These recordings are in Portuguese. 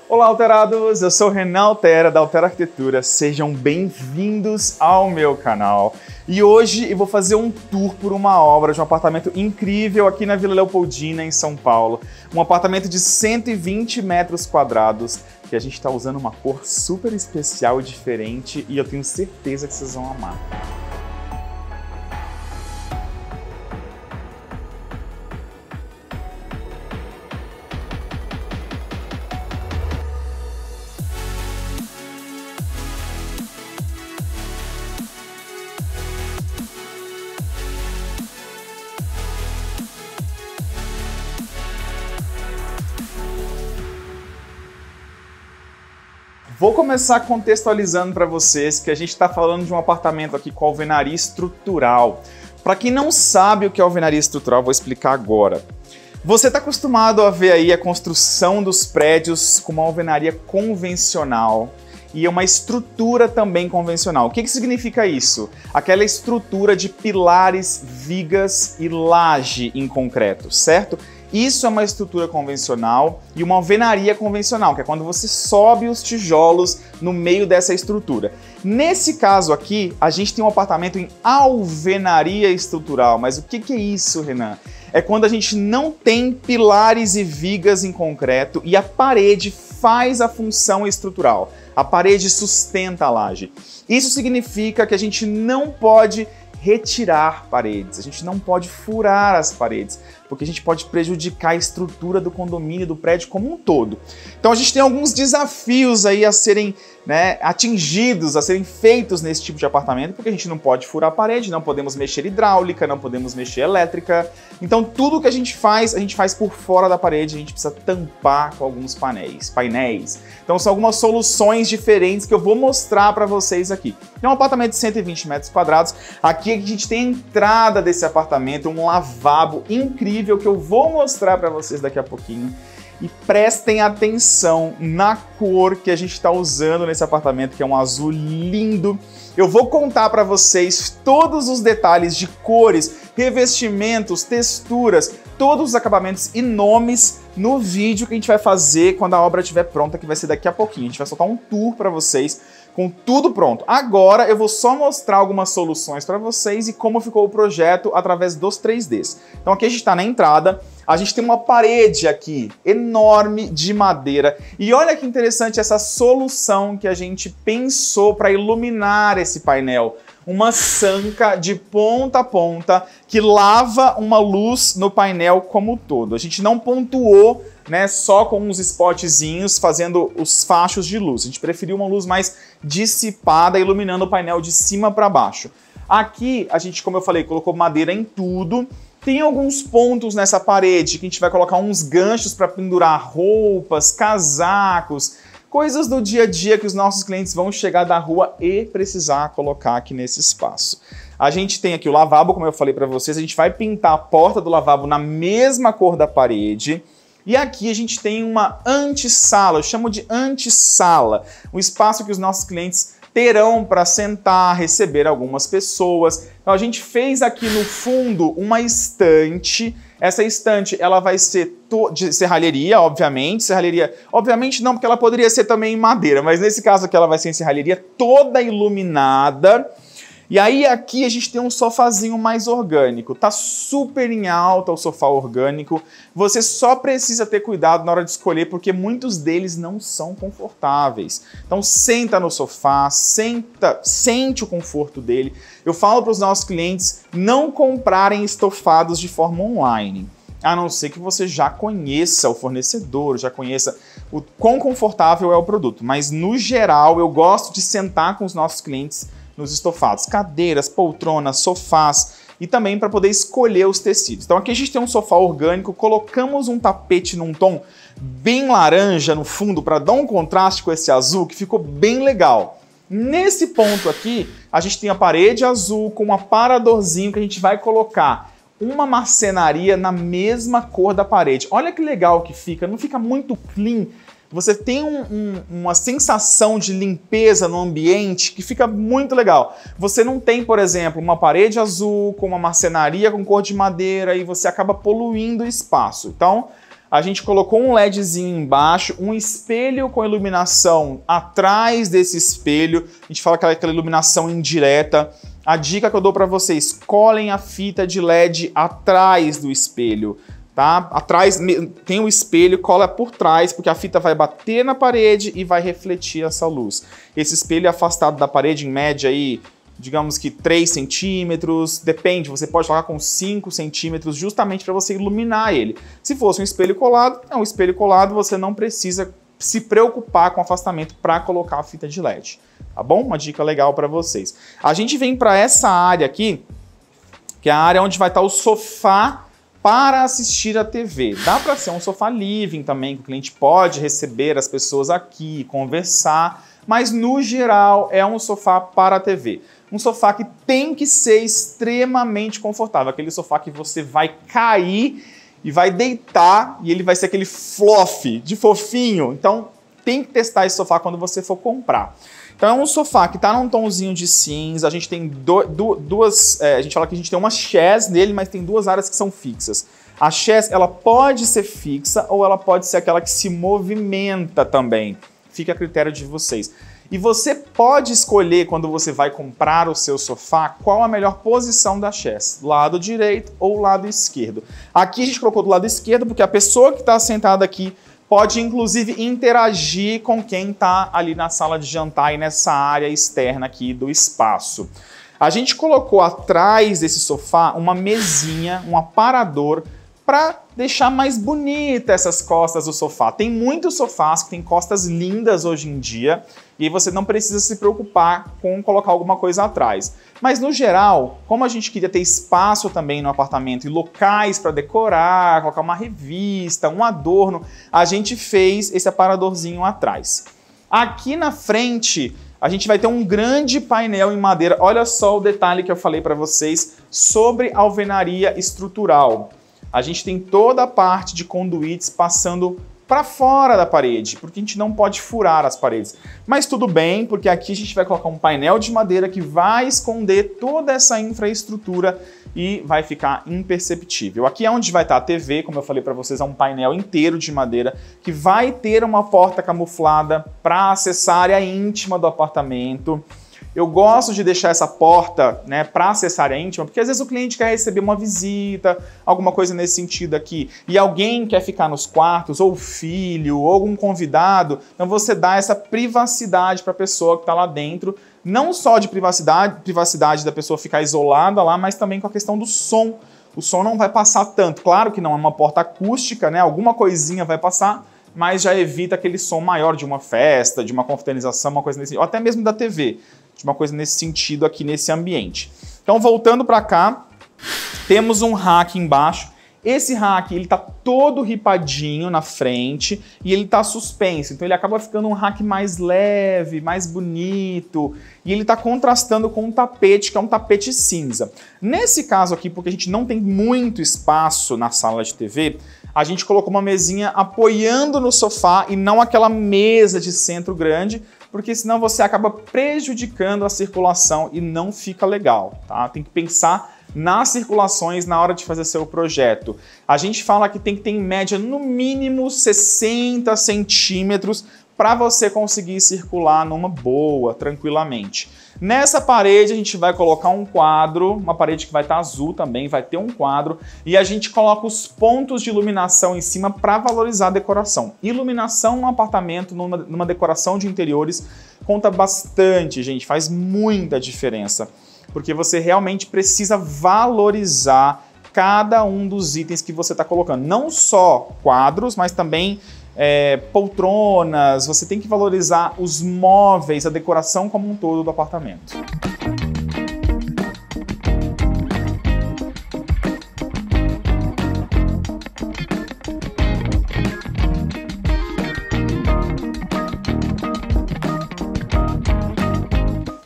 Olá, alterados! Eu sou o Renan Altera, da Altera Arquitetura. Sejam bem-vindos ao meu canal. E hoje eu vou fazer um tour por uma obra de um apartamento incrível aqui na Vila Leopoldina, em São Paulo. Um apartamento de 120 metros quadrados, que a gente está usando uma cor super especial e diferente, e eu tenho certeza que vocês vão amar. Vou começar contextualizando para vocês que a gente está falando de um apartamento aqui com alvenaria estrutural. Para quem não sabe o que é alvenaria estrutural, vou explicar agora. Você está acostumado a ver aí a construção dos prédios com uma alvenaria convencional e uma estrutura também convencional. O que significa isso? Aquela estrutura de pilares, vigas e laje em concreto, certo? Isso é uma estrutura convencional e uma alvenaria convencional, que é quando você sobe os tijolos no meio dessa estrutura. Nesse caso aqui, a gente tem um apartamento em alvenaria estrutural. Mas o que é isso, Renan? É quando a gente não tem pilares e vigas em concreto e a parede faz a função estrutural. A parede sustenta a laje. Isso significa que a gente não pode retirar paredes, a gente não pode furar as paredes, porque a gente pode prejudicar a estrutura do condomínio, do prédio como um todo. Então a gente tem alguns desafios aí a serem atingidos, a serem feitos nesse tipo de apartamento, porque a gente não pode furar a parede, não podemos mexer hidráulica, não podemos mexer elétrica. Então tudo que a gente faz por fora da parede, a gente precisa tampar com alguns painéis. Então são algumas soluções diferentes que eu vou mostrar para vocês aqui. É um apartamento de 120 metros quadrados. Aqui a gente tem a entrada desse apartamento, um lavabo incrível que eu vou mostrar para vocês daqui a pouquinho. E prestem atenção na cor que a gente está usando nesse apartamento, que é um azul lindo. Eu vou contar para vocês todos os detalhes de cores, revestimentos, texturas, todos os acabamentos e nomes no vídeo que a gente vai fazer quando a obra estiver pronta, que vai ser daqui a pouquinho. A gente vai soltar um tour para vocês com tudo pronto. Agora eu vou só mostrar algumas soluções para vocês e como ficou o projeto através dos 3Ds. Então aqui a gente está na entrada, a gente tem uma parede aqui enorme de madeira e olha que interessante essa solução que a gente pensou para iluminar esse painel. Uma sanca de ponta a ponta que lava uma luz no painel como um todo. A gente não pontuou só com uns spotzinhos fazendo os fachos de luz. A gente preferiu uma luz mais dissipada, iluminando o painel de cima para baixo. Aqui a gente, como eu falei, colocou madeira em tudo. Tem alguns pontos nessa parede que a gente vai colocar uns ganchos para pendurar roupas, casacos, coisas do dia a dia que os nossos clientes vão chegar da rua e precisar colocar aqui nesse espaço. A gente tem aqui o lavabo, como eu falei para vocês, a gente vai pintar a porta do lavabo na mesma cor da parede. E aqui a gente tem uma antessala, eu chamo de antessala, um espaço que os nossos clientes terão para sentar, receber algumas pessoas. Então a gente fez aqui no fundo uma estante. Essa estante ela vai ser de serralheria, obviamente. Serralheria, obviamente não, porque ela poderia ser também em madeira, mas nesse caso aqui ela vai ser em serralheria toda iluminada. E aí aqui a gente tem um sofazinho mais orgânico, tá super em alta o sofá orgânico, você só precisa ter cuidado na hora de escolher porque muitos deles não são confortáveis. Então senta no sofá, sente o conforto dele. Eu falo para os nossos clientes não comprarem estofados de forma online, a não ser que você já conheça o fornecedor, já conheça o quão confortável é o produto, mas no geral eu gosto de sentar com os nossos clientes nos estofados, cadeiras, poltronas, sofás e também para poder escolher os tecidos. Então aqui a gente tem um sofá orgânico, colocamos um tapete num tom bem laranja no fundo para dar um contraste com esse azul que ficou bem legal. Nesse ponto aqui, a gente tem a parede azul com um aparadorzinho que a gente vai colocar uma marcenaria na mesma cor da parede. Olha que legal que fica, não fica muito clean. Você tem uma sensação de limpeza no ambiente que fica muito legal. Você não tem, por exemplo, uma parede azul com uma marcenaria com cor de madeira e você acaba poluindo o espaço. Então, A gente colocou um LEDzinho embaixo, um espelho com iluminação atrás desse espelho. A gente fala que aquela iluminação indireta. A dica que eu dou para vocês, colhem a fita de LED atrás do espelho, tá? Atrás tem o espelho, cola por trás, porque a fita vai bater na parede e vai refletir essa luz. Esse espelho é afastado da parede, em média, aí, digamos que 3 centímetros, depende, você pode colocar com 5 centímetros, justamente para você iluminar ele. Se fosse um espelho colado, é um espelho colado, você não precisa se preocupar com o afastamento para colocar a fita de LED, tá bom? Uma dica legal para vocês. A gente vem para essa área aqui, que é a área onde vai estar o sofá para assistir a TV. Dá para ser um sofá living também, que o cliente pode receber as pessoas aqui, conversar, mas no geral é um sofá para a TV. Um sofá que tem que ser extremamente confortável, aquele sofá que você vai cair e vai deitar e ele vai ser aquele fluff de fofinho. Então tem que testar esse sofá quando você for comprar. Então é um sofá que está num tomzinho de cinza, a gente tem duas, a gente fala que a gente tem uma chaise nele, mas tem duas áreas que são fixas. A chaise, ela pode ser fixa ou ela pode ser aquela que se movimenta também. Fica a critério de vocês. E você pode escolher, quando você vai comprar o seu sofá, qual a melhor posição da chaise, lado direito ou lado esquerdo. Aqui a gente colocou do lado esquerdo porque a pessoa que está sentada aqui pode, inclusive, interagir com quem está ali na sala de jantar e nessa área externa aqui do espaço. A gente colocou atrás desse sofá uma mesinha, um aparador, para deixar mais bonita essas costas do sofá. Tem muitos sofás que têm costas lindas hoje em dia e aí você não precisa se preocupar com colocar alguma coisa atrás. Mas no geral, como a gente queria ter espaço também no apartamento e locais para decorar, colocar uma revista, um adorno, a gente fez esse aparadorzinho atrás. Aqui na frente, a gente vai ter um grande painel em madeira. Olha só o detalhe que eu falei para vocês sobre alvenaria estrutural. A gente tem toda a parte de conduítes passando para fora da parede, porque a gente não pode furar as paredes. Mas tudo bem, porque aqui a gente vai colocar um painel de madeira que vai esconder toda essa infraestrutura e vai ficar imperceptível. Aqui é onde vai estar a TV, como eu falei para vocês, é um painel inteiro de madeira que vai ter uma porta camuflada para acessar a área íntima do apartamento. Eu gosto de deixar essa porta, né, para acessar a área íntima, porque às vezes o cliente quer receber uma visita, alguma coisa nesse sentido aqui, e alguém quer ficar nos quartos, ou o filho, ou algum convidado, então você dá essa privacidade para a pessoa que está lá dentro, não só de privacidade da pessoa ficar isolada lá, mas também com a questão do som. O som não vai passar tanto, claro que não é uma porta acústica, né, alguma coisinha vai passar, mas já evita aquele som maior de uma festa, de uma confraternização, uma coisa nesse, ou até mesmo da TV, de uma coisa nesse sentido aqui nesse ambiente. Então, voltando para cá, temos um rack embaixo. Esse rack, ele tá todo ripadinho na frente e ele tá suspenso, então ele acaba ficando um rack mais leve, mais bonito, e ele tá contrastando com um tapete, que é um tapete cinza. Nesse caso aqui, porque a gente não tem muito espaço na sala de TV, a gente colocou uma mesinha apoiando no sofá e não aquela mesa de centro grande, porque senão você acaba prejudicando a circulação e não fica legal, tá? Tem que pensar nas circulações na hora de fazer seu projeto. A gente fala que tem que ter em média no mínimo 60 centímetros para você conseguir circular numa boa, tranquilamente. Nessa parede a gente vai colocar um quadro, uma parede que vai estar azul também, vai ter um quadro, e a gente coloca os pontos de iluminação em cima para valorizar a decoração. Iluminação num apartamento, numa decoração de interiores, conta bastante, gente, faz muita diferença, porque você realmente precisa valorizar cada um dos itens que você está colocando. Não só quadros, mas também poltronas, você tem que valorizar os móveis, a decoração como um todo do apartamento.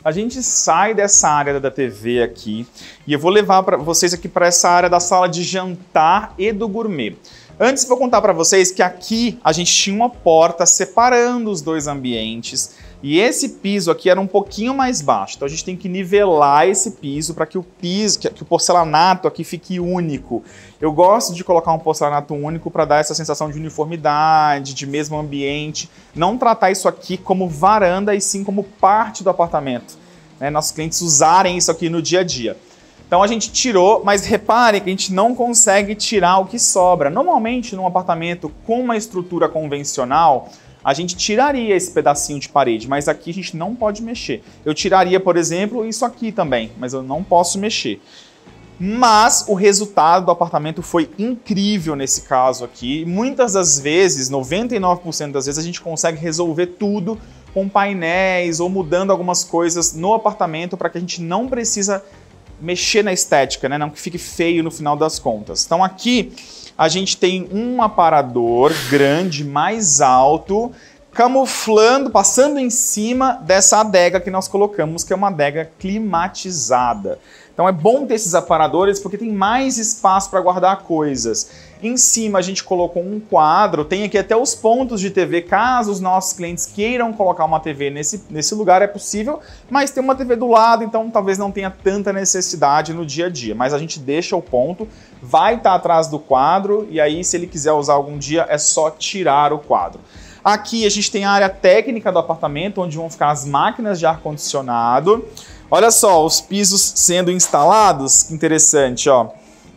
A gente sai dessa área da TV aqui e eu vou levar vocês aqui para essa área da sala de jantar e do gourmet. Antes, vou contar para vocês que aqui a gente tinha uma porta separando os dois ambientes e esse piso aqui era um pouquinho mais baixo. Então a gente tem que nivelar esse piso para que o porcelanato aqui fique único. Eu gosto de colocar um porcelanato único para dar essa sensação de uniformidade, de mesmo ambiente. Não tratar isso aqui como varanda e sim como parte do apartamento, né? Nossos clientes usarem isso aqui no dia a dia. Então a gente tirou, mas reparem que a gente não consegue tirar o que sobra. Normalmente, num apartamento com uma estrutura convencional, a gente tiraria esse pedacinho de parede, mas aqui a gente não pode mexer. Eu tiraria, por exemplo, isso aqui também, mas eu não posso mexer. Mas o resultado do apartamento foi incrível nesse caso aqui. Muitas das vezes, 99% das vezes, a gente consegue resolver tudo com painéis ou mudando algumas coisas no apartamento para que a gente não precisa mexer na estética, né? Não que fique feio no final das contas. Então aqui a gente tem um aparador grande, mais alto, camuflando, passando em cima dessa adega que nós colocamos, que é uma adega climatizada. Então é bom ter esses aparadores porque tem mais espaço para guardar coisas. Em cima a gente colocou um quadro, tem aqui até os pontos de TV, caso os nossos clientes queiram colocar uma TV nesse lugar, é possível, mas tem uma TV do lado, então talvez não tenha tanta necessidade no dia a dia. Mas a gente deixa o ponto, vai estar atrás do quadro, e aí se ele quiser usar algum dia é só tirar o quadro. Aqui a gente tem a área técnica do apartamento, onde vão ficar as máquinas de ar-condicionado. Olha só, os pisos sendo instalados, que interessante, ó.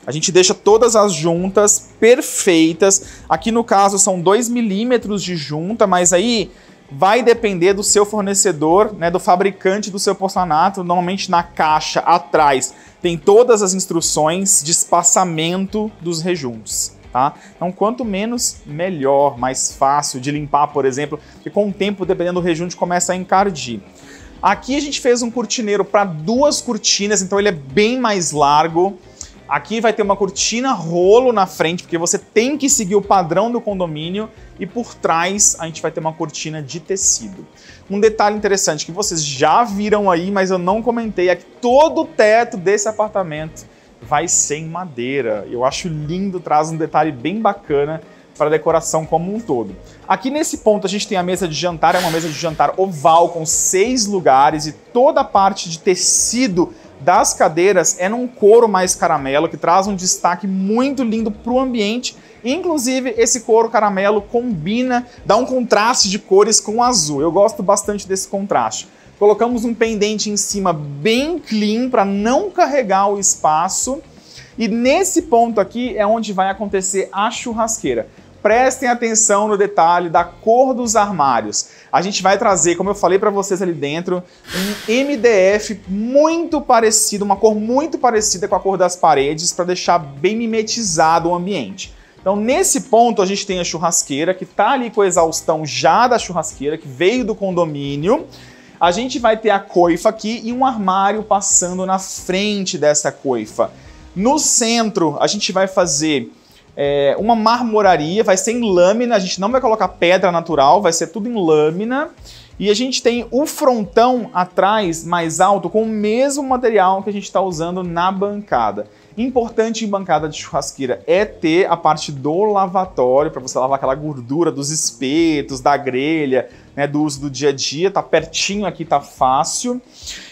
A gente deixa todas as juntas perfeitas. Aqui no caso são 2 milímetros de junta, mas aí vai depender do seu fornecedor, né, do fabricante do seu porcelanato. Normalmente na caixa atrás tem todas as instruções de espaçamento dos rejuntos. Tá? Então, quanto menos, melhor, mais fácil de limpar, por exemplo, porque com o tempo, dependendo do rejunte, começa a encardir. Aqui a gente fez um cortineiro para 2 cortinas, então ele é bem mais largo. Aqui vai ter uma cortina rolo na frente, porque você tem que seguir o padrão do condomínio, e por trás a gente vai ter uma cortina de tecido. Um detalhe interessante que vocês já viram aí, mas eu não comentei, é que todo o teto desse apartamento vai ser em madeira. Eu acho lindo, traz um detalhe bem bacana para a decoração como um todo. Aqui nesse ponto a gente tem a mesa de jantar, é uma mesa de jantar oval com 6 lugares e toda a parte de tecido das cadeiras é num couro mais caramelo, que traz um destaque muito lindo para o ambiente. Inclusive, esse couro caramelo combina, dá um contraste de cores com o azul. Eu gosto bastante desse contraste. Colocamos um pendente em cima bem clean para não carregar o espaço. E nesse ponto aqui é onde vai acontecer a churrasqueira. Prestem atenção no detalhe da cor dos armários. A gente vai trazer, como eu falei para vocês ali dentro, um MDF muito parecido, uma cor muito parecida com a cor das paredes, para deixar bem mimetizado o ambiente. Então, nesse ponto, a gente tem a churrasqueira, que está ali com a exaustão já da churrasqueira, que veio do condomínio. A gente vai ter a coifa aqui e um armário passando na frente dessa coifa. No centro, a gente vai fazer uma marmoraria, vai ser em lâmina, a gente não vai colocar pedra natural, vai ser tudo em lâmina. E a gente tem o frontão atrás, mais alto, com o mesmo material que a gente está usando na bancada. Importante em bancada de churrasqueira é ter a parte do lavatório, para você lavar aquela gordura dos espetos, da grelha, né, do uso do dia a dia. Tá pertinho aqui, tá fácil.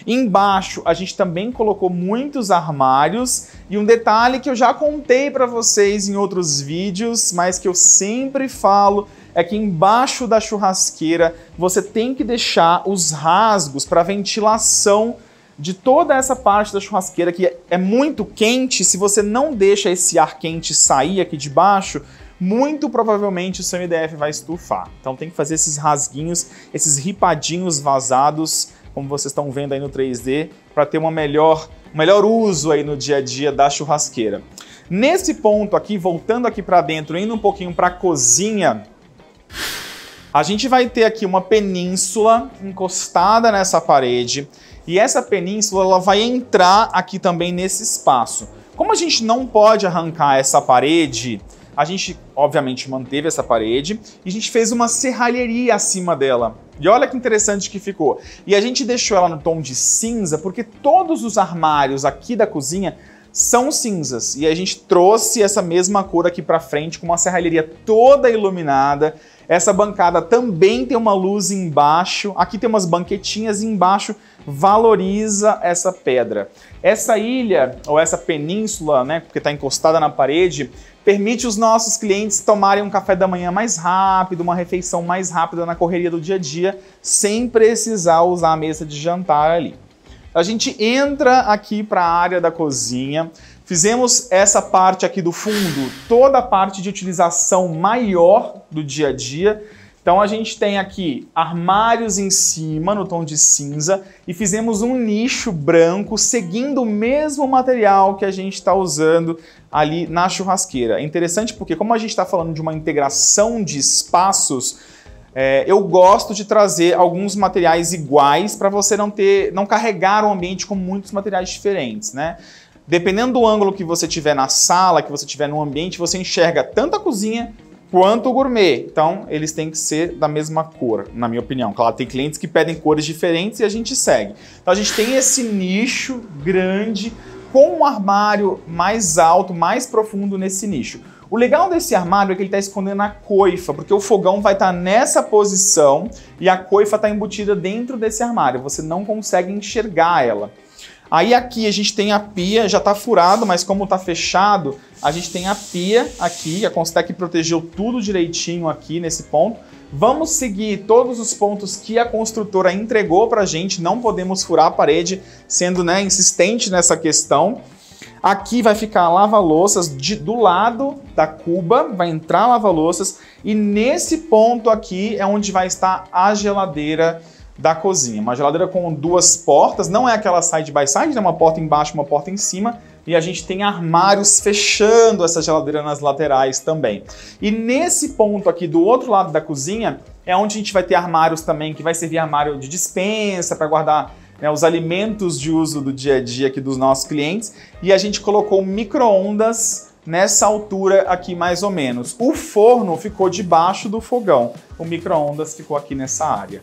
Embaixo a gente também colocou muitos armários, e um detalhe que eu já contei para vocês em outros vídeos, mas que eu sempre falo, é que embaixo da churrasqueira você tem que deixar os rasgos para ventilação de toda essa parte da churrasqueira, que é muito quente. Se você não deixa esse ar quente sair aqui de baixo, muito provavelmente o seu MDF vai estufar. Então tem que fazer esses rasguinhos, esses ripadinhos vazados, como vocês estão vendo aí no 3D, para ter um melhor uso aí no dia a dia da churrasqueira. Nesse ponto aqui, voltando aqui para dentro, indo um pouquinho para a cozinha, a gente vai ter aqui uma península encostada nessa parede, e essa península ela vai entrar aqui também nesse espaço. Como a gente não pode arrancar essa parede, a gente obviamente manteve essa parede e a gente fez uma serralheria acima dela. E olha que interessante que ficou. E a gente deixou ela no tom de cinza porque todos os armários aqui da cozinha são cinzas. E a gente trouxe essa mesma cor aqui para frente com uma serralheria toda iluminada. Essa bancada também tem uma luz embaixo. Aqui tem umas banquetinhas e embaixo valoriza essa pedra. Essa ilha, ou essa península, né, porque está encostada na parede, permite os nossos clientes tomarem um café da manhã mais rápido, uma refeição mais rápida na correria do dia a dia, sem precisar usar a mesa de jantar ali. A gente entra aqui para a área da cozinha, fizemos essa parte aqui do fundo, toda a parte de utilização maior do dia a dia. Então a gente tem aqui armários em cima, no tom de cinza, e fizemos um nicho branco, seguindo o mesmo material que a gente está usando ali na churrasqueira. É interessante porque, como a gente está falando de uma integração de espaços, eu gosto de trazer alguns materiais iguais para você não carregar o ambiente com muitos materiais diferentes, né? Dependendo do ângulo que você tiver na sala, que você tiver no ambiente, você enxerga tanto a cozinha quanto o gourmet. Então, eles têm que ser da mesma cor, na minha opinião. Claro, tem clientes que pedem cores diferentes e a gente segue. Então, a gente tem esse nicho grande com um armário mais alto, mais profundo nesse nicho. O legal desse armário é que ele está escondendo a coifa, porque o fogão vai estar nessa posição e a coifa está embutida dentro desse armário. Você não consegue enxergar ela. Aí aqui a gente tem a pia, já está furado, mas como está fechado, a gente tem a pia aqui, a Constec protegeu tudo direitinho aqui nesse ponto. Vamos seguir todos os pontos que a construtora entregou para a gente, não podemos furar a parede, sendo, né, insistente nessa questão. Aqui vai ficar a lava-louças do lado da cuba, vai entrar a lava-louças, e nesse ponto aqui é onde vai estar a geladeira da cozinha. Uma geladeira com duas portas, não é aquela side by side, é uma porta embaixo, uma porta em cima, e a gente tem armários fechando essa geladeira nas laterais também. E nesse ponto aqui do outro lado da cozinha é onde a gente vai ter armários também, que vai servir armário de despensa para guardar, né, os alimentos de uso do dia a dia aqui dos nossos clientes, e a gente colocou micro-ondas nessa altura aqui mais ou menos. O forno ficou debaixo do fogão, o micro-ondas ficou aqui nessa área.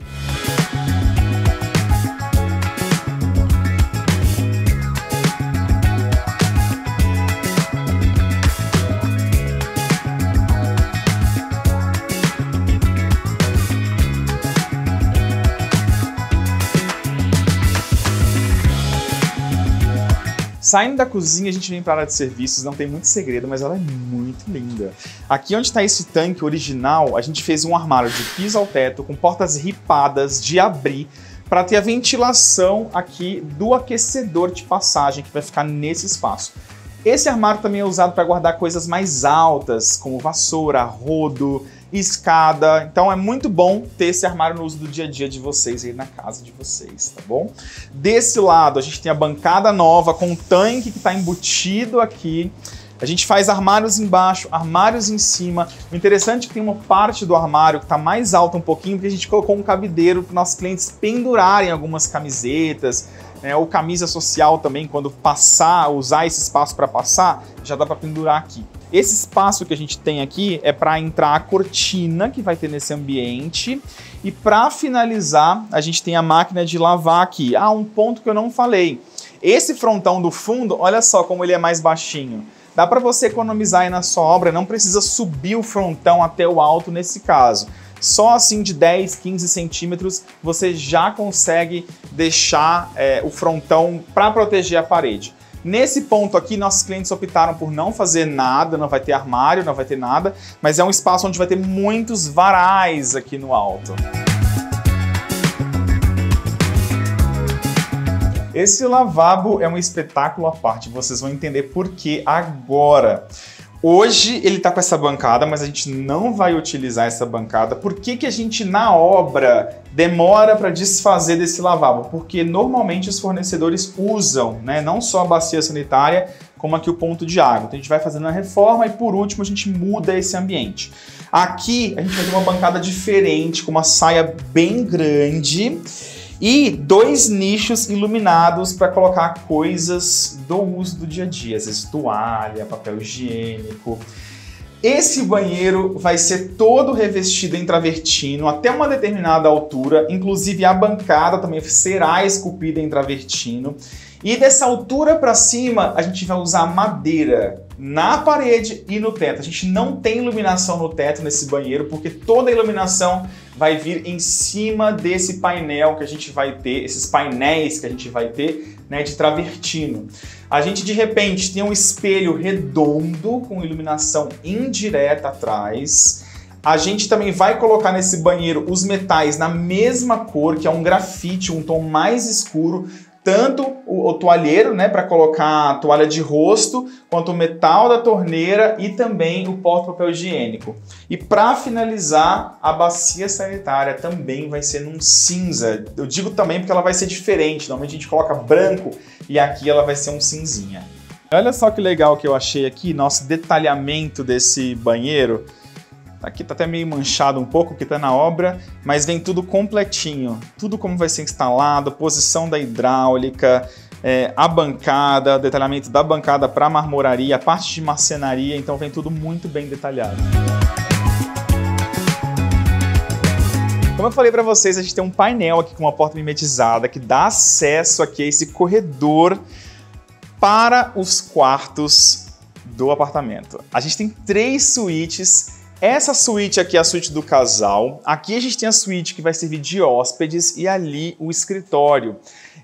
Saindo da cozinha, a gente vem para a área de serviços, não tem muito segredo, mas ela é muito linda. Aqui onde está esse tanque original, a gente fez um armário de piso ao teto, com portas ripadas de abrir, para ter a ventilação aqui do aquecedor de passagem, que vai ficar nesse espaço. Esse armário também é usado para guardar coisas mais altas, como vassoura, rodo, escada. Então é muito bom ter esse armário no uso do dia a dia de vocês aí na casa de vocês, tá bom? Desse lado a gente tem a bancada nova com o tanque que está embutido aqui. A gente faz armários embaixo, armários em cima. O interessante é que tem uma parte do armário que está mais alta um pouquinho, porque a gente colocou um cabideiro para nossos clientes pendurarem algumas camisetas, né, ou camisa social também, quando usar esse espaço para passar, já dá para pendurar aqui. Esse espaço que a gente tem aqui é para entrar a cortina que vai ter nesse ambiente. E para finalizar, a gente tem a máquina de lavar aqui. Ah, um ponto que eu não falei. Esse frontão do fundo, olha só como ele é mais baixinho. Dá para você economizar aí na sua obra, não precisa subir o frontão até o alto nesse caso. Só assim de 10, 15 centímetros você já consegue deixar o frontão para proteger a parede. Nesse ponto aqui, nossos clientes optaram por não fazer nada, não vai ter armário, não vai ter nada, mas é um espaço onde vai ter muitos varais aqui no alto. Esse lavabo é um espetáculo à parte, vocês vão entender por que agora. Hoje ele está com essa bancada, mas a gente não vai utilizar essa bancada. Por que que a gente, na obra, demora para desfazer desse lavabo? Porque normalmente os fornecedores usam, né, não só a bacia sanitária, como aqui o ponto de água. Então a gente vai fazendo a reforma e por último a gente muda esse ambiente. Aqui a gente vai ter uma bancada diferente, com uma saia bem grande e 2 nichos iluminados para colocar coisas do uso do dia a dia, às vezes toalha, papel higiênico. Esse banheiro vai ser todo revestido em travertino até uma determinada altura, inclusive a bancada também será esculpida em travertino. E dessa altura para cima, a gente vai usar madeira na parede e no teto. A gente não tem iluminação no teto nesse banheiro, porque toda a iluminação vai vir em cima desse painel que a gente vai ter, esses painéis que a gente vai ter, né, de travertino. A gente, de repente, tem um espelho redondo com iluminação indireta atrás. A gente também vai colocar nesse banheiro os metais na mesma cor, que é um grafite, um tom mais escuro, tanto o toalheiro, né, para colocar a toalha de rosto, quanto o metal da torneira e também o porta-papel higiênico. E para finalizar, a bacia sanitária também vai ser num cinza. Eu digo também porque ela vai ser diferente. Normalmente a gente coloca branco e aqui ela vai ser um cinzinha. Olha só que legal que eu achei aqui, nosso detalhamento desse banheiro. Aqui tá até meio manchado um pouco, que tá na obra, mas vem tudo completinho. Tudo como vai ser instalado, posição da hidráulica, a bancada, detalhamento da bancada para marmoraria, a parte de marcenaria, então vem tudo muito bem detalhado. Como eu falei para vocês, a gente tem um painel aqui com uma porta mimetizada que dá acesso aqui a esse corredor para os quartos do apartamento. A gente tem 3 suítes. Essa suíte aqui é a suíte do casal. Aqui a gente tem a suíte que vai servir de hóspedes e ali o escritório.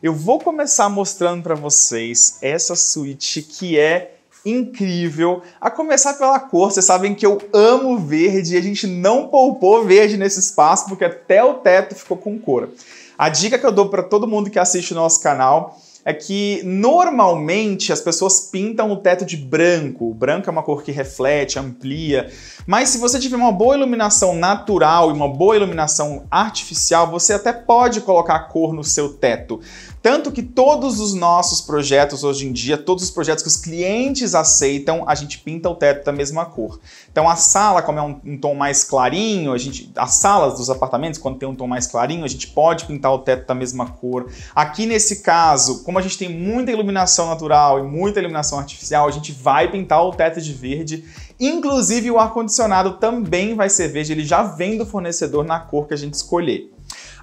Eu vou começar mostrando para vocês essa suíte que é incrível. A começar pela cor, vocês sabem que eu amo verde e a gente não poupou verde nesse espaço porque até o teto ficou com cor. A dica que eu dou para todo mundo que assiste o nosso canal é que normalmente as pessoas pintam o teto de branco. O branco é uma cor que reflete, amplia. Mas se você tiver uma boa iluminação natural e uma boa iluminação artificial, você até pode colocar cor no seu teto. Tanto que todos os nossos projetos hoje em dia, todos os projetos que os clientes aceitam, a gente pinta o teto da mesma cor. Então a sala, como é um tom mais clarinho, as salas dos apartamentos, quando tem um tom mais clarinho, a gente pode pintar o teto da mesma cor. Aqui nesse caso, como a gente tem muita iluminação natural e muita iluminação artificial, a gente vai pintar o teto de verde. Inclusive o ar-condicionado também vai ser verde, ele já vem do fornecedor na cor que a gente escolher.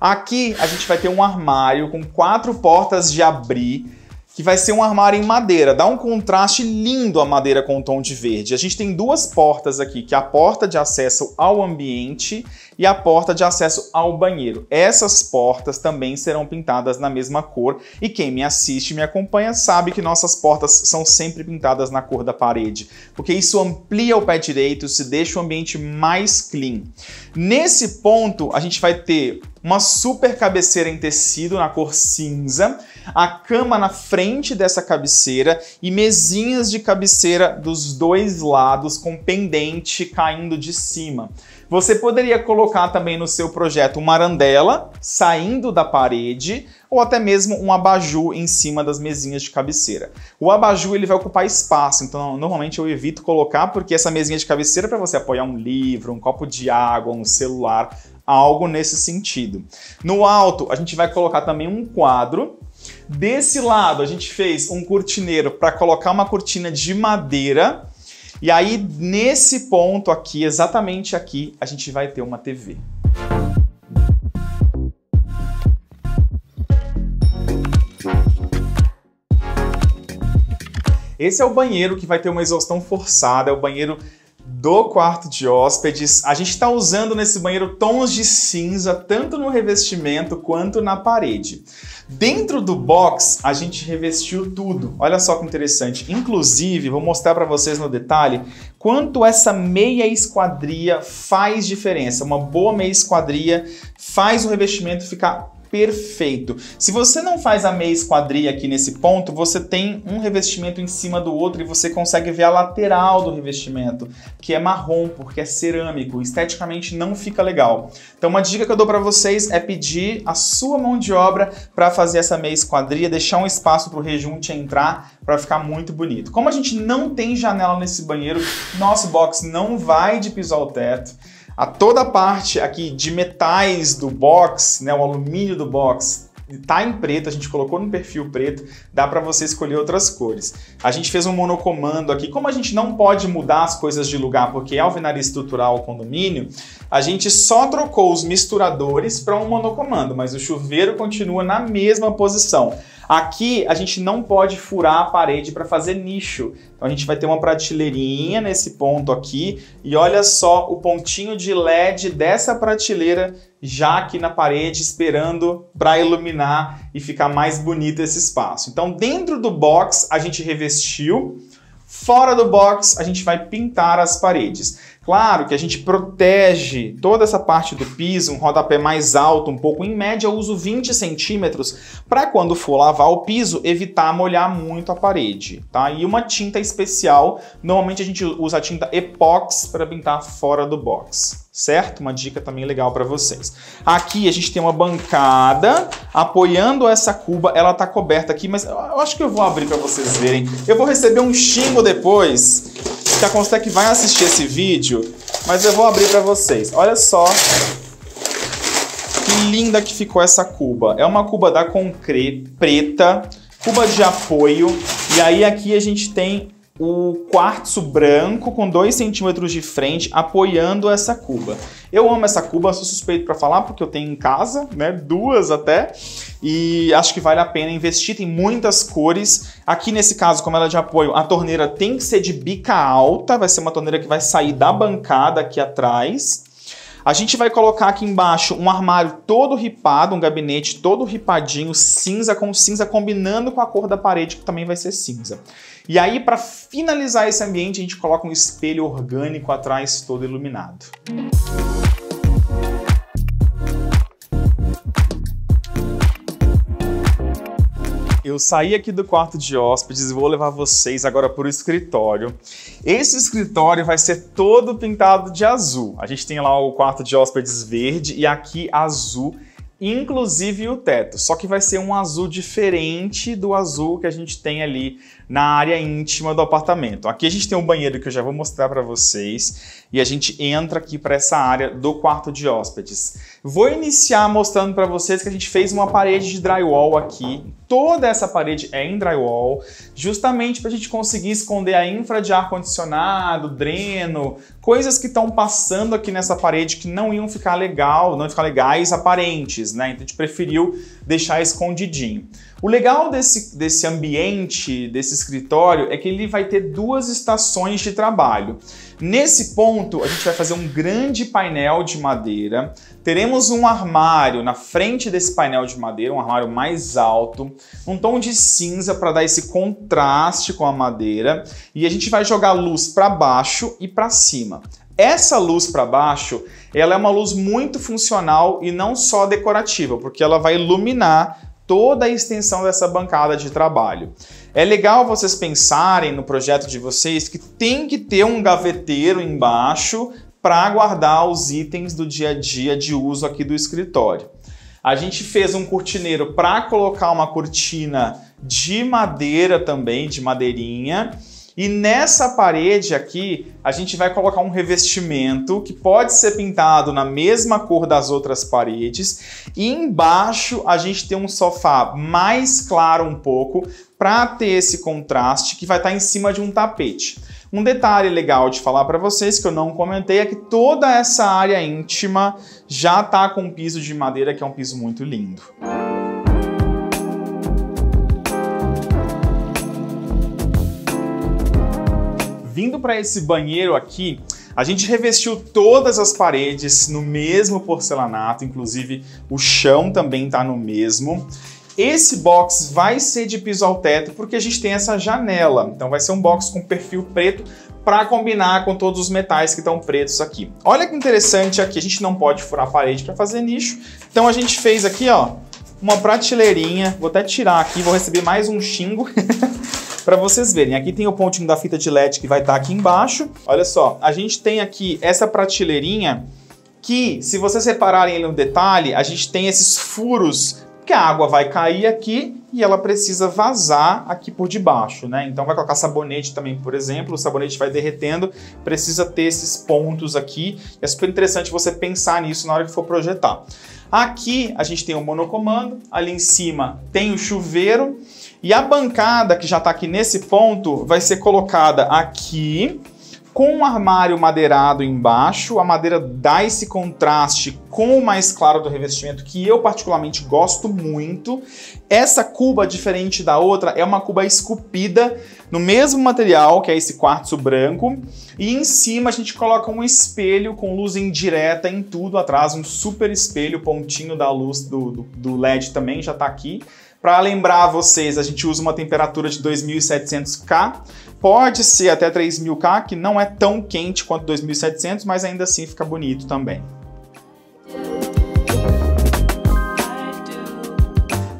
Aqui a gente vai ter um armário com 4 portas de abrir, que vai ser um armário em madeira. Dá um contraste lindo a madeira com o tom de verde. A gente tem 2 portas aqui, que é a porta de acesso ao ambiente e a porta de acesso ao banheiro. Essas portas também serão pintadas na mesma cor e quem me assiste e me acompanha sabe que nossas portas são sempre pintadas na cor da parede, porque isso amplia o pé direito, se deixa o ambiente mais clean. Nesse ponto, a gente vai ter uma super cabeceira em tecido na cor cinza, a cama na frente dessa cabeceira e mesinhas de cabeceira dos 2 lados com pendente caindo de cima. Você poderia colocar também no seu projeto uma arandela saindo da parede ou até mesmo um abajur em cima das mesinhas de cabeceira. O abajur ele vai ocupar espaço, então normalmente eu evito colocar porque essa mesinha de cabeceira é para você apoiar um livro, um copo de água, um celular, algo nesse sentido. No alto a gente vai colocar também um quadro. Desse lado a gente fez um cortineiro para colocar uma cortina de madeira. E aí, nesse ponto aqui, exatamente aqui, a gente vai ter uma TV. Esse é o banheiro que vai ter uma exaustão forçada, é o banheiro do quarto de hóspedes. A gente está usando nesse banheiro tons de cinza, tanto no revestimento quanto na parede. Dentro do box, a gente revestiu tudo. Olha só que interessante. Inclusive, vou mostrar para vocês no detalhe quanto essa meia esquadria faz diferença. Uma boa meia esquadria faz o revestimento ficar perfeito. Se você não faz a meia esquadria aqui nesse ponto, você tem um revestimento em cima do outro e você consegue ver a lateral do revestimento, que é marrom, porque é cerâmico. Esteticamente não fica legal. Então uma dica que eu dou para vocês é pedir a sua mão de obra para fazer essa meia esquadria, deixar um espaço para o rejunte entrar para ficar muito bonito. Como a gente não tem janela nesse banheiro, nosso box não vai de piso ao teto. Toda a parte aqui de metais do box, né, o alumínio do box, tá em preto, a gente colocou no perfil preto, dá para você escolher outras cores. A gente fez um monocomando aqui. Como a gente não pode mudar as coisas de lugar porque é alvenaria estrutural condomínio, a gente só trocou os misturadores para um monocomando, mas o chuveiro continua na mesma posição. Aqui a gente não pode furar a parede para fazer nicho. Então a gente vai ter uma prateleirinha nesse ponto aqui e olha só o pontinho de LED dessa prateleira já aqui na parede esperando para iluminar e ficar mais bonito esse espaço. Então dentro do box a gente revestiu, fora do box a gente vai pintar as paredes. Claro que a gente protege toda essa parte do piso, um rodapé mais alto um pouco. Em média eu uso 20 centímetros para quando for lavar o piso evitar molhar muito a parede, tá? E uma tinta especial, normalmente a gente usa a tinta Epox para pintar fora do box, certo? Uma dica também legal para vocês. Aqui a gente tem uma bancada apoiando essa cuba, ela tá coberta aqui, mas eu acho que eu vou abrir para vocês verem. Eu vou receber um xingo depois, que a Constec vai assistir esse vídeo, mas eu vou abrir para vocês. Olha só que linda que ficou essa cuba. É uma cuba da Concrete preta, cuba de apoio, e aí aqui a gente tem o quartzo branco com 2 centímetros de frente apoiando essa cuba. Eu amo essa cuba, sou suspeito para falar porque eu tenho em casa, né, 2 até, e acho que vale a pena investir, tem muitas cores. Aqui nesse caso, como ela é de apoio, a torneira tem que ser de bica alta, vai ser uma torneira que vai sair da bancada aqui atrás. A gente vai colocar aqui embaixo um armário todo ripado, um gabinete todo ripadinho, cinza com cinza, combinando com a cor da parede, que também vai ser cinza. E aí, para finalizar esse ambiente, a gente coloca um espelho orgânico atrás, todo iluminado. Eu saí aqui do quarto de hóspedes e vou levar vocês agora para o escritório. Esse escritório vai ser todo pintado de azul. A gente tem lá o quarto de hóspedes verde e aqui azul, inclusive o teto. Só que vai ser um azul diferente do azul que a gente tem ali na área íntima do apartamento. Aqui a gente tem um banheiro que eu já vou mostrar para vocês e a gente entra aqui para essa área do quarto de hóspedes. Vou iniciar mostrando para vocês que a gente fez uma parede de drywall aqui. Toda essa parede é em drywall, justamente para a gente conseguir esconder a infra de ar-condicionado, dreno, coisas que estão passando aqui nessa parede que não iam ficar legais aparentes, né? Então a gente preferiu deixar escondidinho. O legal desse ambiente, desse escritório, é que ele vai ter 2 estações de trabalho. Nesse ponto, a gente vai fazer um grande painel de madeira. Teremos um armário na frente desse painel de madeira, um armário mais alto, um tom de cinza para dar esse contraste com a madeira. E a gente vai jogar luz para baixo e para cima. Essa luz para baixo, ela é uma luz muito funcional e não só decorativa, porque ela vai iluminar toda a extensão dessa bancada de trabalho. É legal vocês pensarem no projeto de vocês que tem que ter um gaveteiro embaixo para guardar os itens do dia a dia de uso aqui do escritório. A gente fez um cortineiro para colocar uma cortina de madeira também, de madeirinha. E nessa parede aqui, a gente vai colocar um revestimento que pode ser pintado na mesma cor das outras paredes. E embaixo a gente tem um sofá mais claro um pouco para ter esse contraste que vai estar em cima de um tapete. Um detalhe legal de falar para vocês que eu não comentei é que toda essa área íntima já está com um piso de madeira que é um piso muito lindo. Vindo para esse banheiro aqui, a gente revestiu todas as paredes no mesmo porcelanato, inclusive o chão também está no mesmo. Esse box vai ser de piso ao teto porque a gente tem essa janela, então vai ser um box com perfil preto para combinar com todos os metais que estão pretos aqui. Olha que interessante aqui, a gente não pode furar a parede para fazer nicho, então a gente fez aqui, ó, uma prateleirinha, vou até tirar aqui, vou receber mais um xingo. Para vocês verem, aqui tem o pontinho da fita de LED que vai estar aqui embaixo. Olha só, a gente tem aqui essa prateleirinha que, se vocês repararem ali no detalhe, a gente tem esses furos Porque a água vai cair aqui e ela precisa vazar aqui por debaixo, né? Então vai colocar sabonete também, por exemplo, o sabonete vai derretendo, precisa ter esses pontos aqui. É super interessante você pensar nisso na hora que for projetar. Aqui a gente tem o monocomando, ali em cima tem o chuveiro e a bancada que já está aqui nesse ponto vai ser colocada aqui, com um armário madeirado embaixo. A madeira dá esse contraste com o mais claro do revestimento, que eu particularmente gosto muito. Essa cuba, diferente da outra, é uma cuba esculpida no mesmo material, que é esse quartzo branco. E em cima a gente coloca um espelho com luz indireta em tudo atrás, um super espelho, pontinho da luz do LED também já está aqui. Para lembrar vocês, a gente usa uma temperatura de 2.700 K, pode ser até 3.000 K, que não é tão quente quanto 2.700, mas ainda assim fica bonito também.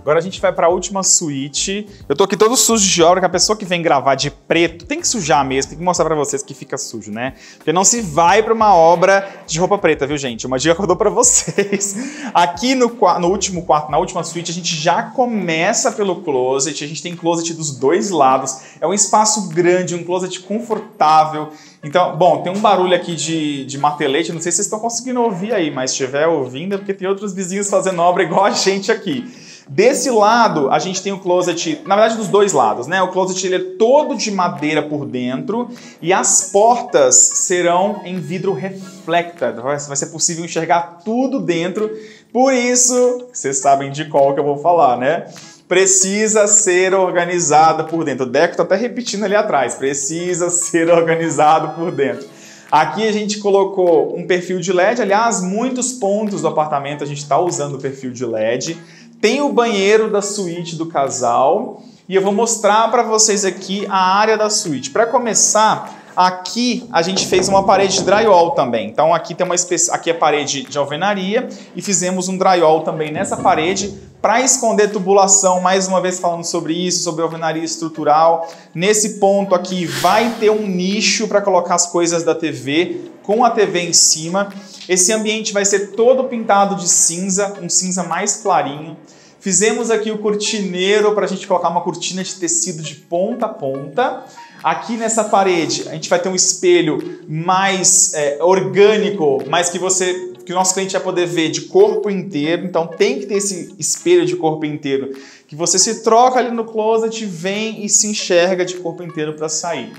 Agora a gente vai para a última suíte. Eu tô aqui todo sujo de obra, que a pessoa que vem gravar de preto tem que sujar mesmo, tem que mostrar para vocês que fica sujo, né? Porque não se vai para uma obra de roupa preta, viu, gente? Uma dica que eu dou para vocês. Aqui no último quarto, na última suíte, a gente já começa pelo closet. A gente tem closet dos dois lados. É um espaço grande, um closet confortável. Então, bom, tem um barulho aqui de martelete, não sei se vocês estão conseguindo ouvir aí, mas se estiver ouvindo é porque tem outros vizinhos fazendo obra igual a gente aqui. Desse lado, a gente tem o closet, na verdade dos dois lados, né? O closet ele é todo de madeira por dentro e as portas serão em vidro reflector. Vai ser possível enxergar tudo dentro. Por isso, vocês sabem de qual que eu vou falar, né? Precisa ser organizado por dentro. O Deco tá até repetindo ali atrás. Precisa ser organizado por dentro. Aqui a gente colocou um perfil de LED. Aliás, muitos pontos do apartamento a gente está usando o perfil de LED. Tem o banheiro da suíte do casal e eu vou mostrar para vocês aqui a área da suíte. Para começar, aqui a gente fez uma parede de drywall também. Então aqui tem aqui é parede de alvenaria e fizemos um drywall também nessa parede para esconder tubulação. Mais uma vez falando sobre isso, sobre alvenaria estrutural. Nesse ponto aqui vai ter um nicho para colocar as coisas da TV, com a TV em cima. Esse ambiente vai ser todo pintado de cinza, um cinza mais clarinho. Fizemos aqui o cortineiro para a gente colocar uma cortina de tecido de ponta a ponta. Aqui nessa parede a gente vai ter um espelho mais orgânico, mas que o nosso cliente vai poder ver de corpo inteiro. Então tem que ter esse espelho de corpo inteiro, que você se troca ali no closet, vem e se enxerga de corpo inteiro para sair.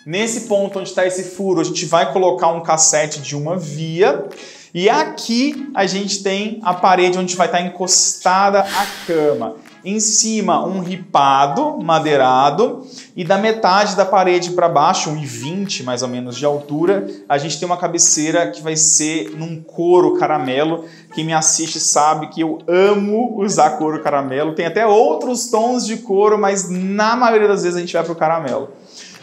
Nesse ponto onde está esse furo, a gente vai colocar um cassete de uma via. E aqui a gente tem a parede onde vai estar encostada a cama. Em cima, um ripado madeirado. E da metade da parede para baixo, 1,20 mais ou menos de altura, a gente tem uma cabeceira que vai ser num couro caramelo. Quem me assiste sabe que eu amo usar couro caramelo. Tem até outros tons de couro, mas na maioria das vezes a gente vai para o caramelo.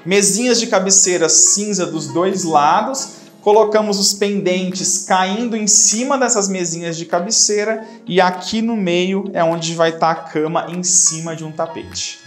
Mesinhas de cabeceira cinza dos dois lados. Colocamos os pendentes caindo em cima dessas mesinhas de cabeceira e aqui no meio é onde vai estar a cama em cima de um tapete.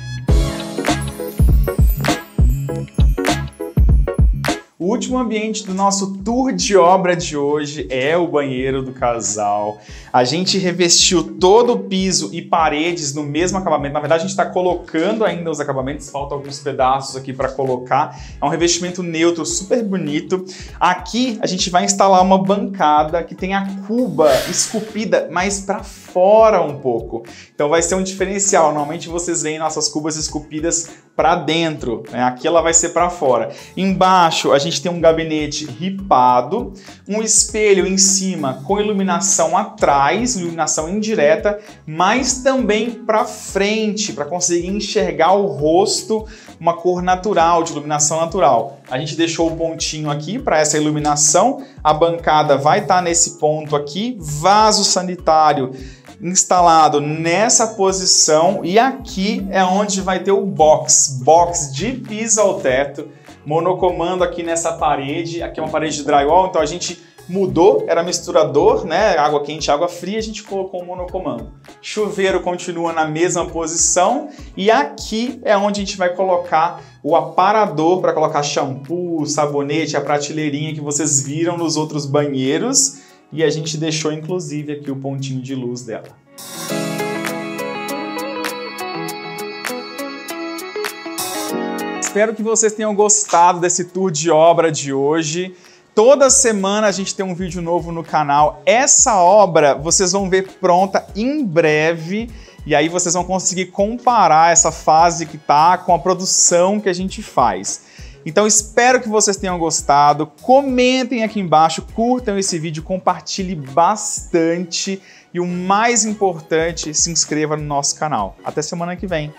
O último ambiente do nosso tour de obra de hoje é o banheiro do casal. A gente revestiu todo o piso e paredes no mesmo acabamento. Na verdade, a gente está colocando ainda os acabamentos, faltam alguns pedaços aqui para colocar. É um revestimento neutro, super bonito. Aqui a gente vai instalar uma bancada que tem a cuba esculpida mais para fora um pouco. Então vai ser um diferencial. Normalmente vocês veem nossas cubas esculpidas para dentro, né? Aqui ela vai ser para fora. Embaixo a gente tem um gabinete ripado, um espelho em cima com iluminação atrás, iluminação indireta, mas também para frente, para conseguir enxergar o rosto, uma cor natural, de iluminação natural. A gente deixou o pontinho aqui para essa iluminação, a bancada vai estar nesse ponto aqui, vaso sanitário instalado nessa posição e aqui é onde vai ter o box de piso ao teto, monocomando aqui nessa parede, aqui é uma parede de drywall, então a gente mudou, era misturador, né, água quente, água fria, a gente colocou o monocomando. Chuveiro continua na mesma posição e aqui é onde a gente vai colocar o aparador para colocar shampoo, sabonete, a prateleirinha que vocês viram nos outros banheiros. E a gente deixou, inclusive, aqui o pontinho de luz dela. espero que vocês tenham gostado desse tour de obra de hoje. Toda semana a gente tem um vídeo novo no canal. Essa obra vocês vão ver pronta em breve e aí vocês vão conseguir comparar essa fase que tá com a produção que a gente faz. Então espero que vocês tenham gostado. Comentem aqui embaixo, curtam esse vídeo, compartilhe bastante e o mais importante, se inscreva no nosso canal. Até semana que vem.